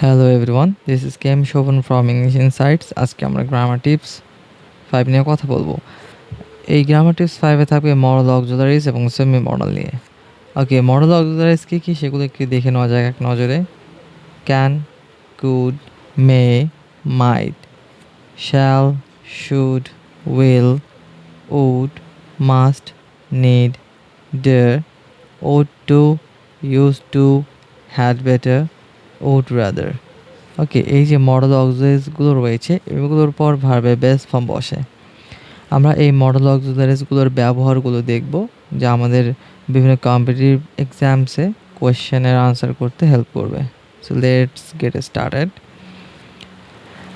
Hello everyone, this is KM Shobhon from English insights. আজকে আমরা grammar tips 5 নিয়ে কথা বলবো। এই গ্রামার টিপস 5-এ থাকবে মডেল অক্সিলারিজ এবং সেমি মডেল নিয়ে। ওকে, মডেল অক্সিলারিজ কী সেগুলো একটু দেখে নেওয়া যায় এক নজরে। Can, could, may, might, shall, should, will, would, must, need, dare, ought to, used to, had better, would rather। Okay, এই যে মডেল অক্সিলারিজগুলো রয়েছে এগুলোর পর ভার্বের বেস ফর্ম বসে। আমরা এই মডেল অক্সিলারিজগুলোর ব্যবহারগুলো দেখব, যা আমাদের বিভিন্ন কম্পিটিটিভ এক্সামসে কোয়েশ্চেনের আনসার করতে হেল্প করবে। So let's get started.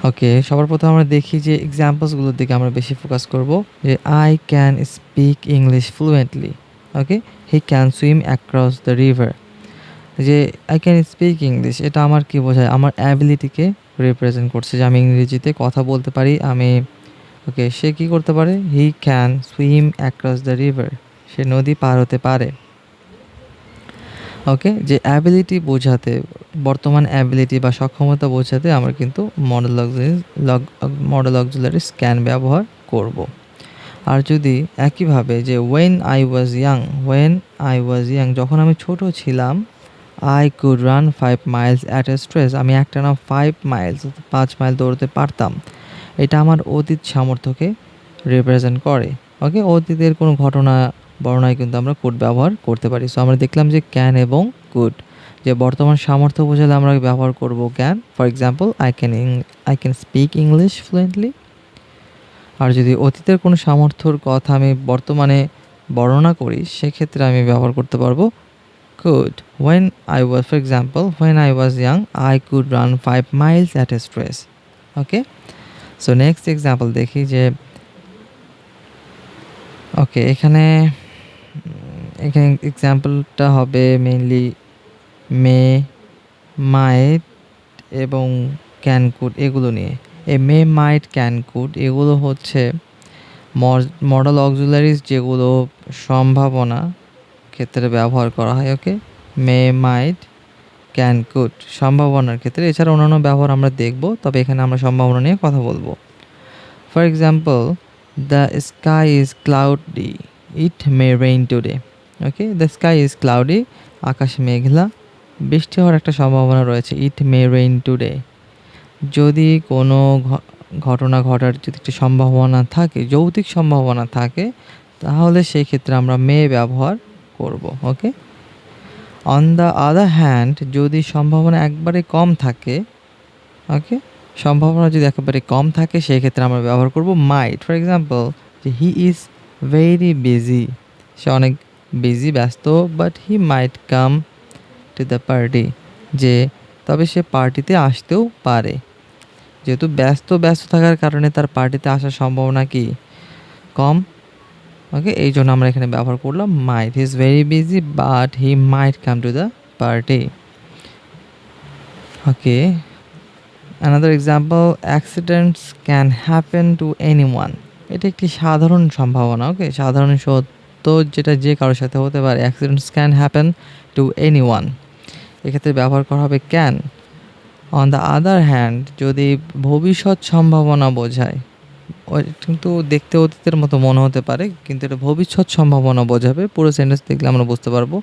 Okay, সবার প্রথমে আমরা দেখি যে এক্সাম্পলসগুলোর দিকে আমরা বেশি ফোকাস করব। যে I can speak English fluently. Okay, he can swim across the river. যে আই ক্যান স্পিক ইংলিশ, এটা আমার কি বোঝায়? আমার অ্যাবিলিটিকে রিপ্রেজেন্ট করছে, যে আমি ইংরেজিতে কথা বলতে পারি। ওকে, সে কি করতে পারে? He can swim across the river, সে নদী পার হতে পারে। ওকে, যে অ্যাবিলিটি বোঝাতে, বর্তমান অ্যাবিলিটি বা সক্ষমতা বোঝাতে আমরা কিন্তু মডেল অক্সিলারিজ ক্যান ব্যবহার করব। আর যদি একইভাবে যে ওয়েন আই ওয়াজ ইয়াং, যখন আমি ছোট ছিলাম, I could run 5 miles at a stress, আমি একটানা 5 miles 5 মাইল দৌড়তে পারতাম। এটা আমার অতীত সামর্থ্যকে রিপ্রেজেন্ট করে। ওকে, অতীতের কোনো ঘটনা বর্ণনায় কিন্তু আমরা কুড ব্যবহার করতে পারি। সো আমরা দেখলাম যে ক্যান এবং কুড, যে বর্তমান সামর্থ্য বোঝালে আমরা ব্যবহার করব can. For example, I can speak English fluently. আর যদি অতীতের কোনো সামর্থ্যর কথা আমি বর্তমানে বর্ণনা করি, সেক্ষেত্রে আমি ব্যবহার করতে পারবো could। For example, when I was young, I could run 5 miles at a stretch. Okay, so next example দেখি যে ওকে, এখানে এক্সাম্পলটা হবে মেইনলি মে, মাইট এবং ক্যান, কুড এগুলো নিয়ে। এই মে, মাইট, ক্যান, কুড এগুলো হচ্ছে মডেল অক্সিলারিজ, যেগুলো সম্ভাবনা ক্ষেত্রে ব্যবহার করা হয়। ওকে, মে, মাইট, ক্যান, কুড সম্ভাবনার ক্ষেত্রে। এছাড়া অন্যান্য ব্যবহার আমরা দেখব, তবে এখানে আমরা সম্ভাবনা নিয়ে কথা বলবো। For example, the sky is cloudy, it may rain today. Okay, the sky is cloudy, আকাশ মেঘলা, বৃষ্টি হওয়ার একটা সম্ভাবনা রয়েছে। ইট মে রেইন টুডে, যদি কোনো ঘটনা ঘটার যদি একটি সম্ভাবনা থাকে, যৌতিক সম্ভাবনা থাকে, তাহলে সেই ক্ষেত্রে আমরা মে ব্যবহার করব। ওকে, অন দ্য আদার হ্যান্ড, যদি সম্ভাবনা একবারে কম থাকে, ওকে, সম্ভাবনা যদি একেবারে কম থাকে, সেই ক্ষেত্রে আমরা ব্যবহার করব মাইট। ফর এক্সাম্পল, যে হি ইজ ভেরি বিজি, সে অনেক বিজি, ব্যস্ত, but he might come to the party, যে তবে সে পার্টিতে আসতেও পারে। যেহেতু ব্যস্ত থাকার কারণে তার পার্টিতে আসার সম্ভাবনা কি কম। ওকে, এই জন্য আমরা এখানে ব্যবহার করলাম might. He is very busy but he might come to the party. Okay, another example, accidents can happen to anyone. এটা একটি সাধারণ সম্ভাবনা। ওকে, সাধারণ সত্য, যেটা যে কারোর সাথে হতে পারে। Accidents can happen to anyone, এক্ষেত্রে ব্যবহার করা হবে can. On the other hand, যদি ভবিষ্যৎ সম্ভাবনা বোঝায়, কিন্তু দেখতে অতীতের মতো মনে হতে পারে, কিন্তু এটা ভবিষ্যৎ সম্ভাবনা বোঝাবে। পুরো সেন্টেন্স দেখলে আমরা বুঝতে পারবো।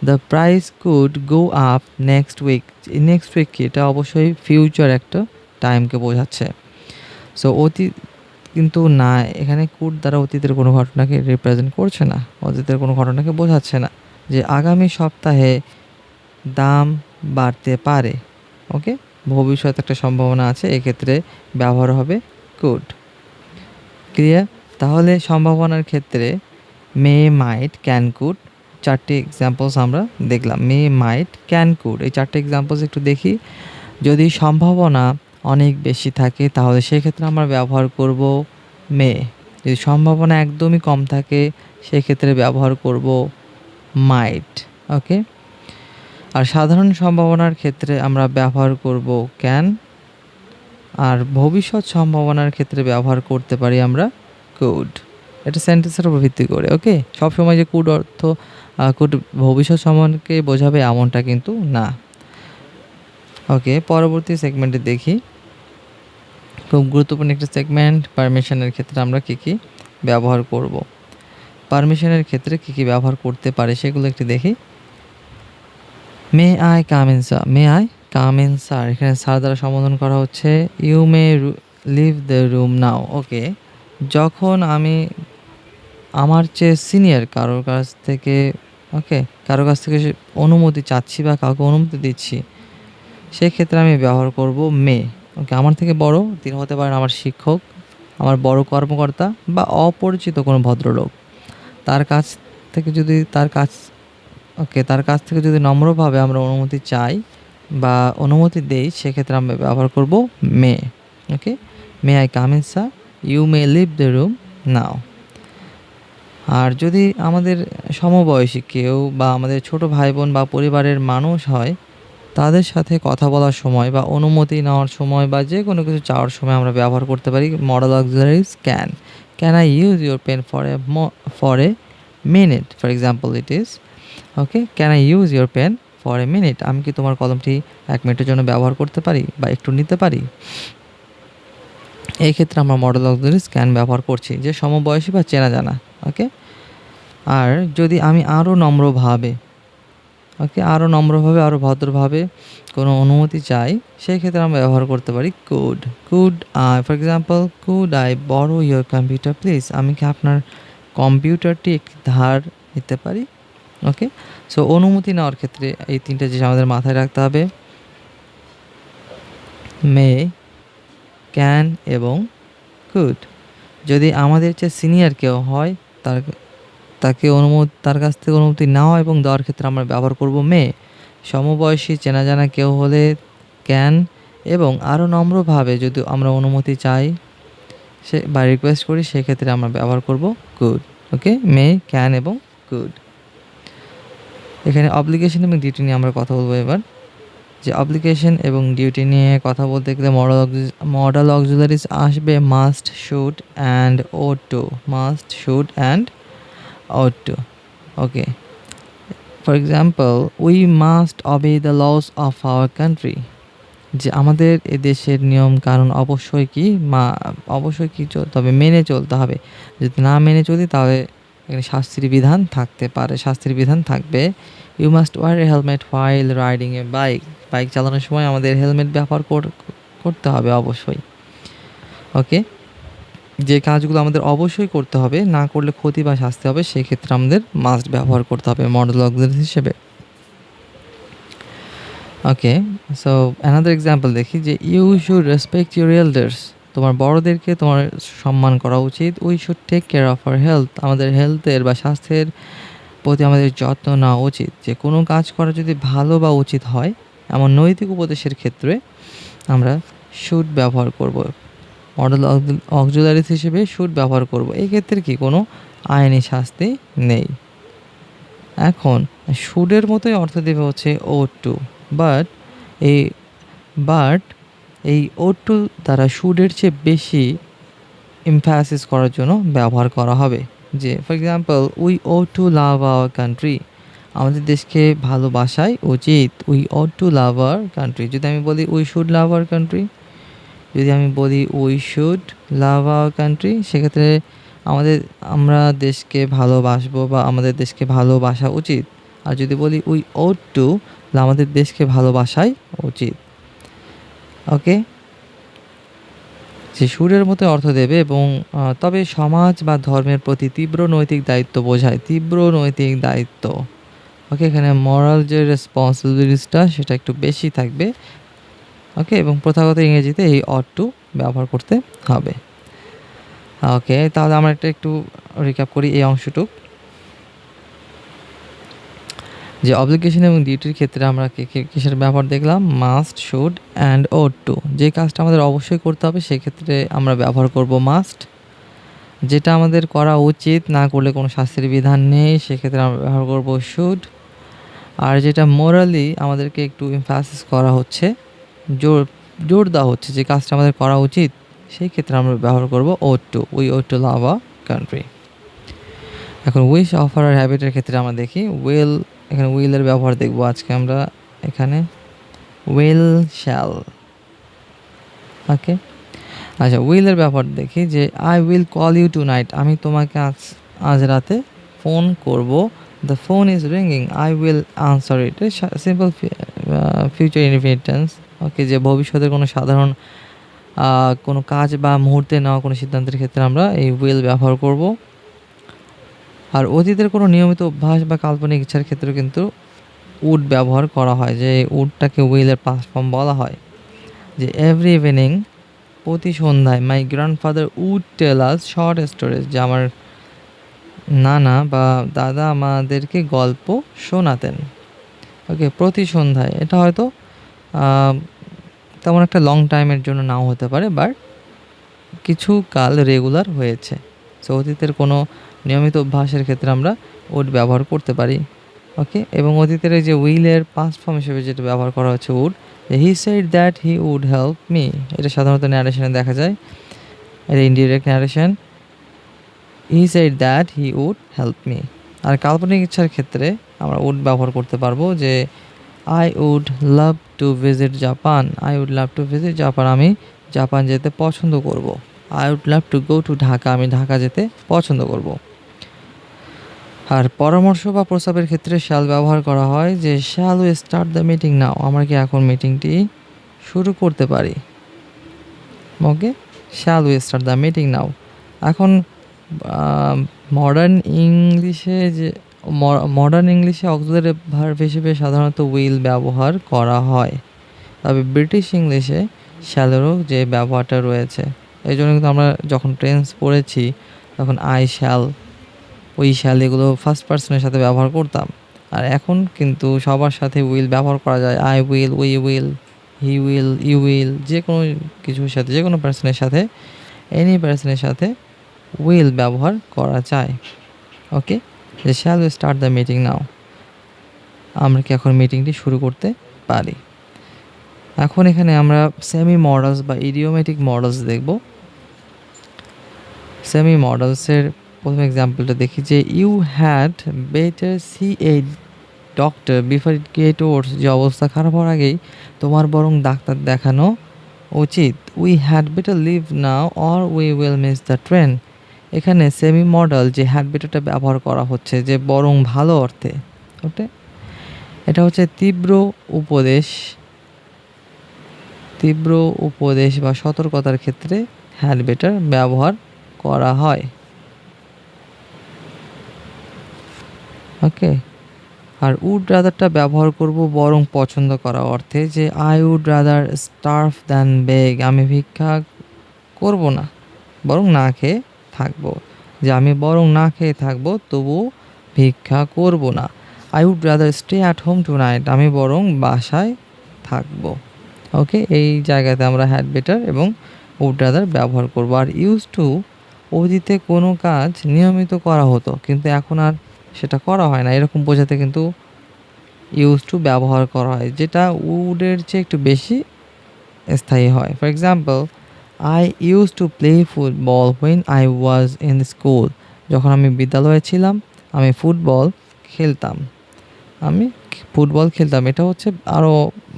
The price could go up next week. Next week কি, এটা অবশ্যই ফিউচার একটা টাইমকে বোঝাচ্ছে। সো অতীত কিন্তু না, এখানে কুড দ্বারা অতীতের কোনো ঘটনাকে রিপ্রেজেন্ট করছে না, অতীতের কোনো ঘটনাকে বোঝাচ্ছে না। যে আগামী সপ্তাহে দাম বাড়তে পারে। ওকে, ভবিষ্যৎ একটা সম্ভাবনা আছে, এক্ষেত্রে ব্যবহার হবে কুড। ক্লিয়ার? তাহলে সম্ভাবনার ক্ষেত্রে মে, মাইট, ক্যান, কুড, 4টি এক্সাম্পলস আমরা দেখলাম। মে, মাইট, ক্যান, কুড, এই 4টি এক্সাম্পলস একটু দেখি। যদি সম্ভাবনা অনেক বেশি থাকে, তাহলে সেক্ষেত্রে আমরা ব্যবহার করব মে। যদি সম্ভাবনা একদমই কম থাকে, সেক্ষেত্রে ব্যবহার করব মাইট। ওকে, আর সাধারণ সম্ভাবনার ক্ষেত্রে আমরা ব্যবহার করব ক্যান। আর ভবিষ্যৎ সম্ভাবনার ক্ষেত্রে ব্যবহার করতে পারি আমরা কুড। এটা সেন্টেন্সের উপর ভিত্তি করে। ওকে, সবসময় যে কুড ভবিষ্যৎ সম্ভাবনাকে বোঝাবে এমনটা কিন্তু না। ওকে, পরবর্তী সেগমেন্টে দেখি। খুব গুরুত্বপূর্ণ একটা সেগমেন্ট, পারমিশনের ক্ষেত্রে আমরা কী ব্যবহার করব। পারমিশনের ক্ষেত্রে কী ব্যবহার করতে পারে সেগুলো একটু দেখি। May I come in sir, may I come in sir, এখানে স্যার দ্বারা সম্বোধন করা হচ্ছে। You may leave the room now. Okay, যখন আমি আমার চেয়ে সিনিয়র কারোর কাছ থেকে অনুমতি চাচ্ছি বা কাউকে অনুমতি দিচ্ছি, সেক্ষেত্রে আমি ব্যবহার করব মে। ওকে, আমার থেকে বড়, তিনি হতে পারেন আমার শিক্ষক, আমার বড় কর্মকর্তা বা অপরিচিত কোনো ভদ্রলোক। তার কাছ থেকে যদি নম্রভাবে আমরা অনুমতি চাই বা অনুমতি দেই, সেক্ষেত্রে আমরা ব্যবহার করব may. Okay, may I come in sir, you may leave the room now. আর যদি আমাদের সমবয়সী কেউ বা আমাদের ছোট ভাই বোন বা পরিবারের মানুষ হয়, তাদের সাথে কথা বলার সময় বা অনুমতি নেওয়ার সময় বা যে কোনো কিছু চাওয়ার সময় আমরা ব্যবহার করতে পারি modal auxiliaries can. Can I use your pen for a minute, for example it is. Okay, can I use your pen for a minute, আমি কি তোমার কলমটি 1 মিনিটের জন্য ব্যবহার করতে পারি বা একটু নিতে পারি। এই ক্ষেত্রে আমরা মডেল অক্সিলারিজ ক্যান ব্যবহার করছি, যে সমবয়সী বা চেনা জানা। ওকে, আর যদি আমি আরও নম্রভাবে আরও ভদ্রভাবে কোনো অনুমতি চাই, সেই ক্ষেত্রে আমরা ব্যবহার করতে পারি could I, for example, could I borrow your computer please, আমি কি আপনার কম্পিউটারটি একটি ধার নিতে পারি। ওকে, সো অনুমতি নেওয়ার ক্ষেত্রে এই 3টে জিনিস আমাদের মাথায় রাখতে হবে, মে, ক্যান এবং কুড। যদি আমাদের চেয়ে সিনিয়র কেউ হয়, তার কাছ থেকে অনুমতি নেওয়া এবং দেওয়ার ক্ষেত্রে আমরা ব্যবহার করব মে। সমবয়সী চেনা জানা কেউ হলে ক্যান, এবং আরও নম্রভাবে যদি আমরা অনুমতি চাই বা রিকোয়েস্ট করি, সেক্ষেত্রে আমরা ব্যবহার করব কুড। ওকে, মে, ক্যান এবং কুড। এখানে অব্লিগেশন এবং ডিউটি নিয়ে আমরা কথা বলবো এবার। যে অব্লিগেশন এবং ডিউটি নিয়ে কথা বলতে গেলে মডেল অক্সিলারিজ আসবে must, should and ought to, must, should and ought to। Okay, for example, we must obey the laws of our country, যে আমাদের এদেশের নিয়ম কানুন অবশ্যই কি চলতে হবে, মেনে চলতে হবে। যদি না মেনে চলি, তাহলে এখানে শাস্তির বিধান থাকবে। You must wear a helmet while riding a bike চালানোর সময় আমাদের হেলমেট ব্যবহার করতে হবে অবশ্যই। ওকে, যে কাজগুলো আমাদের অবশ্যই করতে হবে, না করলে ক্ষতি বা শাস্তি হবে, সেই ক্ষেত্রে আমাদের মাস্ট ব্যবহার করতে হবে মডেল অক্সিলারি হিসেবে। ওকে, সো অ্যানাদার এক্সাম্পল দেখি, যে you should respect your elders, তোমার বড়দেরকে তোমার সম্মান করা উচিত। We should take care of our health, আমাদের হেলথের বা স্বাস্থ্যের প্রতি আমাদের যত্ন নেওয়া উচিত। যে কোনো কাজ করা যদি ভালো বা উচিত হয়, এমন নৈতিক উপদেশের ক্ষেত্রে আমরা শুড ব্যবহার করব, মডেল অক্সিলারিজ হিসেবে শুড ব্যবহার করব। এই ক্ষেত্রে কি কোনো আইনি শাস্তি নেই। এখন শুডের মতোই অর্থ দেবে হচ্ছে ought to, বাট এই ought to দ্বারা শুডের চেয়ে বেশি এমফাসিস করার জন্য ব্যবহার করা হবে। যে for example, we ought to love our country, আমাদের দেশকে ভালোবাসাই উচিত। We ought to love our country. যদি আমি বলি we should love our country, সেক্ষেত্রে আমরা দেশকে ভালোবাসবো বা আমাদের দেশকে ভালোবাসা উচিত। আর যদি বলি উই ought to, আমাদের দেশকে ভালোবাসাই উচিত। ওকে, যে সুরের মতো অর্থ দেবে এবং তবে সমাজ বা ধর্মের প্রতি তীব্র নৈতিক দায়িত্ব বোঝায়, তীব্র নৈতিক দায়িত্ব। ওকে, এখানে মরাল যে রেসপন্সিবিলিটিসটা সেটা একটু বেশি থাকবে। ওকে, এবং প্রথাগত ইংরেজিতে এই ought to ব্যবহার করতে হবে। ওকে, তাহলে আমরা একটু রিক্যাপ করি এই অংশটুক। যে অব্লিগেশন এবং ডিউটির ক্ষেত্রে আমরা কিসের ব্যবহার দেখলাম, must, should and ought to। যে কাজটা আমাদের অবশ্যই করতে হবে, সেক্ষেত্রে আমরা ব্যবহার করব মাস্ট। যেটা আমাদের করা উচিত, না করলে কোনো শাস্তির বিধান নেই, সেক্ষেত্রে আমরা ব্যবহার করব শুড। আর যেটা মোরালি আমাদেরকে একটু এমফাসিস করা হচ্ছে, জোর দেওয়া হচ্ছে যে কাজটা আমাদের করা উচিত, সেই ক্ষেত্রে আমরা ব্যবহার করব ought to, we ought to love our country. এখন উইশ, অফার আর হ্যাবিটের ক্ষেত্রে আমরা দেখি এখানে উইলের ব্যবহার দেখব আজকে আমরা। এখানে উইল, শ্যাল। ওকে, আচ্ছা উইলের ব্যাপার দেখি যে I will call you tonight, আমি তোমাকে আজ রাতে ফোন করব। The phone is ringing, I will answer it. Simple future indefinite. Okay, যে ভবিষ্যতের কোনো সাধারণ কোনো কাজ বা মুহূর্তে নেওয়া কোনো সিদ্ধান্তের ক্ষেত্রে আমরা এই উইল ব্যবহার করব। আর অতীতের কোনো নিয়মিত অভ্যাস বা কাল্পনিক ইচ্ছার ক্ষেত্রেও কিন্তু উড ব্যবহার করা হয়, যে উডটাকে উইলের পাস্ট ফর্ম বলা হয়। যে এভরি ইভিনিং, প্রতি সন্ধ্যায়, my grandfather would tell us short stories, যে আমার নানা বা দাদা আমাদেরকে গল্প শোনাতেন। ওকে, প্রতি সন্ধ্যায়, এটা হয়তো তেমন একটা লং টাইমের জন্য নাও হতে পারে, বাট কিছু কাল রেগুলার হয়েছে। সো অতীতের কোনো নিয়মিত অভ্যাসের ক্ষেত্রে আমরা উড ব্যবহার করতে পারি। ওকে, এবং অতীতের এই যে উইলের পাস্ট ফর্ম হিসেবে যেটা ব্যবহার করা হচ্ছে would, he said that he would help me, এটা সাধারণত ন্যারেশনে দেখা যায়, এটা indirect narration. He said that he would help me. আর কাল্পনিক ইচ্ছার ক্ষেত্রে আমরা উড ব্যবহার করতে পারবো, যে I would love to visit Japan, I would love to visit Japan, আমি জাপান যেতে পছন্দ করব। I would love to go to Dhaka, আমি ঢাকা যেতে পছন্দ করব। আর পরামর্শ বা প্রস্তাবের ক্ষেত্রে শ্যাল ব্যবহার করা হয়, যে shall we start the meeting now, আমরা কি এখন মিটিংটি শুরু করতে পারি। Okay, shall we start the meeting now. এখন মডার্ন ইংলিশে অক্সিলারি ভার্ব হিসেবে সাধারণত উইল ব্যবহার করা হয়, তবে ব্রিটিশ ইংলিশে শ্যালেরও যে ব্যবহারটা রয়েছে। এই জন্য কিন্তু আমরা যখন টেন্স পড়েছি তখন আই শ্যাল, উই শ্যাল এগুলো ফার্স্ট পার্সনের সাথে ব্যবহার করতাম। আর এখন কিন্তু সবার সাথে উইল ব্যবহার করা যায়, I will, we will, he will, you will, যে কোনো কিছুর সাথে, যে কোনো পার্সনের সাথে, এনি পার্সনের সাথে উইল ব্যবহার করা যায়। ওকে, যে shall we start the meeting now, আমরা কি এখন মিটিংটি শুরু করতে পারি। এখন এখানে আমরা সেমি মডেলস বা ইডিওমেটিক মডেলস দেখব। সেমি মডেলসের প্রথম এক্সাম্পলটা দেখি, যে you had better see a doctor before it get worse, যে অবস্থা খারাপ হওয়ার আগেই তোমার বরং ডাক্তার দেখানো উচিত। We had better leave now or we will miss the train. এখানে সেমি মডেল যে হ্যাড বেটারটা ব্যবহার করা হচ্ছে, যে বরং ভালো অর্থে। ওকে, এটা হচ্ছে তীব্র উপদেশ বা সতর্কতার ক্ষেত্রে হ্যাড বেটার ব্যবহার করা হয়। ওকে, আর উড রাদারটা ব্যবহার করব বরং পছন্দ করা অর্থে, যে I would rather starve than beg, আমি ভিক্ষা করব না, বরং না খেয়ে থাকবো, যে আমি বরং না খেয়ে থাকবো তবু ভিক্ষা করব না। I would rather stay at home tonight, আমি বরং বাসায় থাকবো। ওকে, এই জায়গাতে আমরা হ্যাড বেটার এবং উড রাদার ব্যবহার করব। আর ইউজ টু, অতীতে কোনো কাজ নিয়মিত করা হতো কিন্তু এখন আর সেটা করা হয় না, এরকম বোঝাতে কিন্তু ইউজ টু ব্যবহার করা হয়, যেটা উডের চেয়ে একটু বেশি স্থায়ী হয়। For example, I use to play football when I was in school, যখন আমি বিদ্যালয়ে ছিলাম আমি ফুটবল খেলতাম। এটা হচ্ছে আরও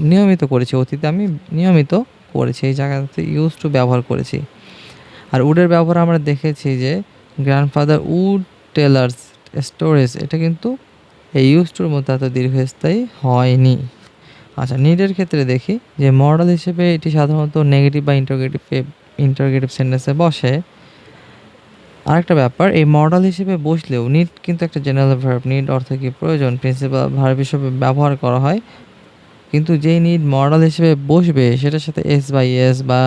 নিয়মিত করেছি, অতীতে আমি নিয়মিত করেছি, এই জায়গাতে ইউজ টু ব্যবহার করেছি। আর উডের ব্যবহার আমরা দেখেছি, যে গ্র্যান্ডফাদার উড টেলার্স স্টোরেজ, এটা কিন্তু এই ইউজ টুর মধ্যে এত দীর্ঘস্থায়ী হয়নি। আচ্ছা, নিডের ক্ষেত্রে দেখি, যে মডেল হিসেবে এটি সাধারণত নেগেটিভ বা ইন্টারোগেটিভ সেন্টেন্সে বসে। আরেকটা ব্যাপার, এই মডেল হিসেবে বসলেও নিড কিন্তু একটা জেনারেল ভার্ব, নিড অর্থ কি প্রয়োজন, প্রিন্সিপাল ভার্ব হিসেবে ব্যবহার করা হয়, কিন্তু যেই নিড মডেল হিসেবে বসবে সেটার সাথে এস বা ইয়েস বা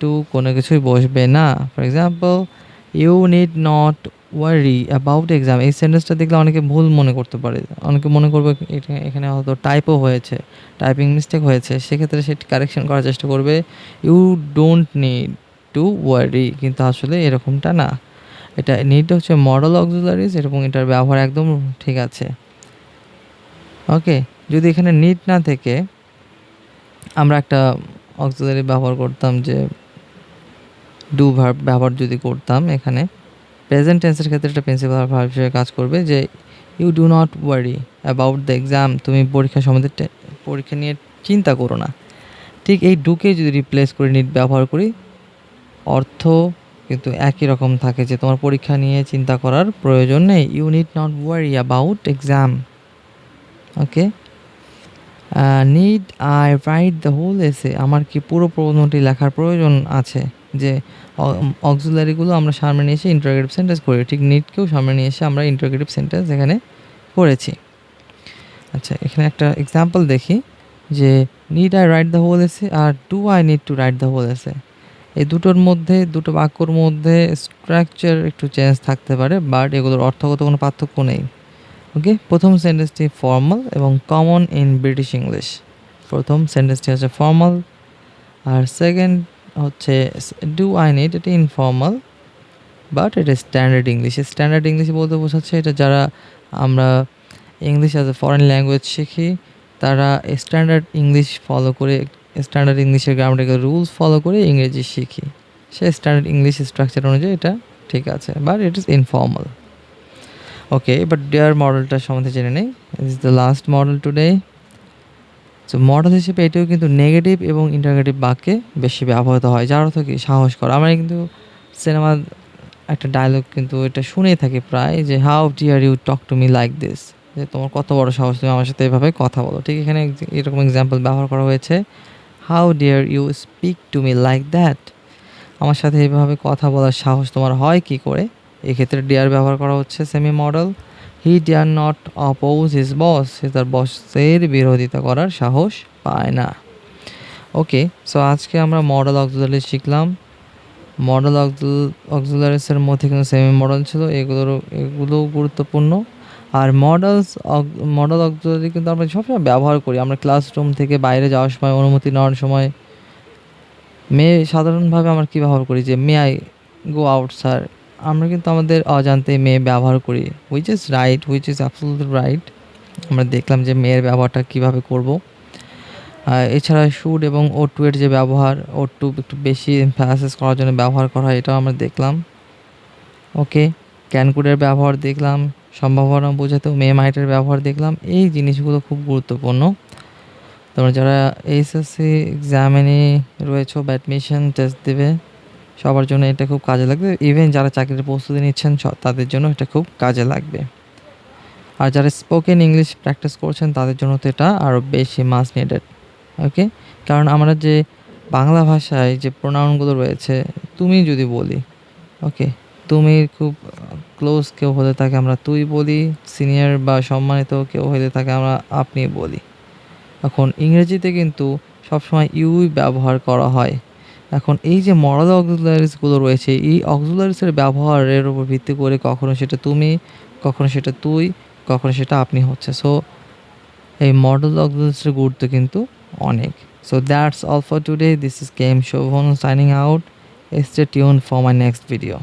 টু কোনো কিছুই বসবে না। For example, you need not worry about exam, এই সেন্টেন্সটা দেখলে অনেকে ভুল মনে করতে পারে, অনেকে মনে করবে এখানে হয়তো টাইপও হয়েছে, টাইপিং মিস্টেক হয়েছে, সেক্ষেত্রে সেটি কারেকশন করার চেষ্টা করবে, you don't need to worry, কিন্তু আসলে এরকমটা না, এটা নিড হচ্ছে মডেল অক্সিলারিজ এবং এটার ব্যবহার একদম ঠিক আছে। ওকে, যদি এখানে নিড না থেকে আমরা একটা অক্সিলারি ব্যবহার করতাম, যে ডু ভার্ব ব্যবহার যদি করতাম, এখানে প্রেজেন্ট টেন্সের ক্ষেত্রে একটা প্রিন্সিপাল ভার্ব হিসেবে কাজ করবে, যে you do not worry about the exam, তুমি পরীক্ষা নিয়ে চিন্তা করো না। ঠিক এই ডুকে যদি রিপ্লেস করে নিড ব্যবহার করি, অর্থ কিন্তু একই রকম থাকে, যে তোমার পরীক্ষা নিয়ে চিন্তা করার প্রয়োজন নেই। You need not worry about exam. Okay, need I write the whole essay, আমার কি পুরো প্রবন্ধটি লেখার প্রয়োজন আছে? যে অক্সিলারিগুলো আমরা সামনে নিয়ে এসে ইন্টারোগেটিভ সেন্টেন্স করি, ঠিক নিডকেও সামনে নিয়ে এসে আমরা ইন্টারোগেটিভ সেন্টেন্স এখানে করেছি। আচ্ছা, এখানে একটা এক্সাম্পল দেখি যে need I write the whole essay আর do I need to write the whole essay, এই দুটোর মধ্যে, দুটো বাক্যর মধ্যে স্ট্রাকচার একটু চেঞ্জ থাকতে পারে, বাট এগুলোর অর্থগত কোনো পার্থক্য নেই। ওকে, প্রথম সেন্টেন্সটি ফর্মাল এবং কমন ইন ব্রিটিশ ইংলিশ। প্রথম সেন্টেন্সটি হচ্ছে ফর্মাল, আর সেকেন্ড হচ্ছে ডু আই নিড, এটা ইনফর্মাল বাট এটা স্ট্যান্ডার্ড ইংলিশ। স্ট্যান্ডার্ড ইংলিশ বলতে বোঝাচ্ছে এটা যারা আমরা English as a foreign language শিখি, তারা স্ট্যান্ডার্ড ইংলিশ ফলো করে, স্ট্যান্ডার্ড ইংলিশের গ্রামাটিক্যাল রুলস ফলো করে ইংরেজি শিখি, সে স্ট্যান্ডার্ড ইংলিশ স্ট্রাকচার অনুযায়ী এটা ঠিক আছে, বাট ইট ইজ ইনফর্মাল। ওকে, এবার ডেয়ার মডেলটার সম্বন্ধে জেনে নেই। Is the last model today. So model হিসেবে এটিও কিন্তু নেগেটিভ এবং ইন্টারোগেটিভ বাক্যে বেশি ব্যবহৃত হয়, যার অর্থ কি সাহস করা। আমরা কিন্তু সিনেমার একটা ডায়লগ কিন্তু এটা শুনেই থাকি প্রায়, যে how dare you talk to me like this, যে তোমার কত বড় সাহস, তুমি আমার সাথে এভাবে কথা বলো। ঠিক এখানে এরকম এক্সাম্পল ব্যবহার করা হয়েছে, how dare you speak to me like that, আমার সাথে এইভাবে কথা বলার সাহস তোমার হয় কি করে। এক্ষেত্রে ডিয়ার ব্যবহার করা হচ্ছে semi modal. He dare not oppose his boss, সে তার বসের বিরোধিতা করার সাহস পায় না। ওকে, সো আজকে আমরা মডেল অক্সিলারি শিখলাম। মডেল অক্সিলারিসের মধ্যে কিন্তু সেমি মডেল ছিল, এগুলোও গুরুত্বপূর্ণ। আর মডেল অক্সিলারি কিন্তু আমরা সবসময় ব্যবহার করি, আমরা ক্লাসরুম থেকে বাইরে যাওয়ার সময়, অনুমতি নেওয়ার সময় সাধারণভাবে আমরা কী ব্যবহার করি, যে may I go out sir, আমরা কিন্তু আমাদের অজান্তে মে ব্যবহার করি, which is right, which is absolutely right. আমরা দেখলাম যে মেয়ের ব্যবহারটা কীভাবে করব। এছাড়া শুড এবং ও টু এর যে ব্যবহার, ও টু একটু বেশি এমফাসিস করার জন্য ব্যবহার করা হয়, এটাও আমরা দেখলাম। ওকে, ক্যানকুডের ব্যবহার দেখলাম, সম্ভাবনা বোঝাতেও মে মাইটের ব্যবহার দেখলাম। এই জিনিসগুলো খুব গুরুত্বপূর্ণ। তোমরা যারা এইচএসসি এক্সামিনে রয়েছো বা অ্যাডমিশন টেস্ট দেবে, সবার জন্য এটা খুব কাজে লাগবে। ইভেন যারা চাকরির প্রস্তুতি নিচ্ছেন তাদের জন্য এটা খুব কাজে লাগবে। আর যারা স্পোকেন ইংলিশ প্র্যাকটিস করছেন তাদের জন্য তো এটা আরও বেশি মাস্ট নিডেড। ওকে, কারণ আমরা যে বাংলা ভাষায় যে প্রোনাউনগুলো রয়েছে, তুমি যদি বলি, ওকে, তুমি খুব ক্লোজ কেউ হলে তাকে আমরা তুই বলি, সিনিয়র বা সম্মানিত কেউ হলে তাকে আমরা আপনি বলি। এখন ইংরেজিতে কিন্তু সবসময় ইউই ব্যবহার করা হয়। এখন এই যে মডেল অক্সিলারিসগুলো রয়েছে, এই অক্সিলারিসের ব্যবহারের উপর ভিত্তি করে কখনো সেটা তুমি, কখনো সেটা তুই, কখনো সেটা আপনি হচ্ছে। সো এই মডেল অক্সিলারিসের গুরুত্ব কিন্তু অনেক। So that's all for today. This is KM Shobhon signing out. Stay tuned for my next video.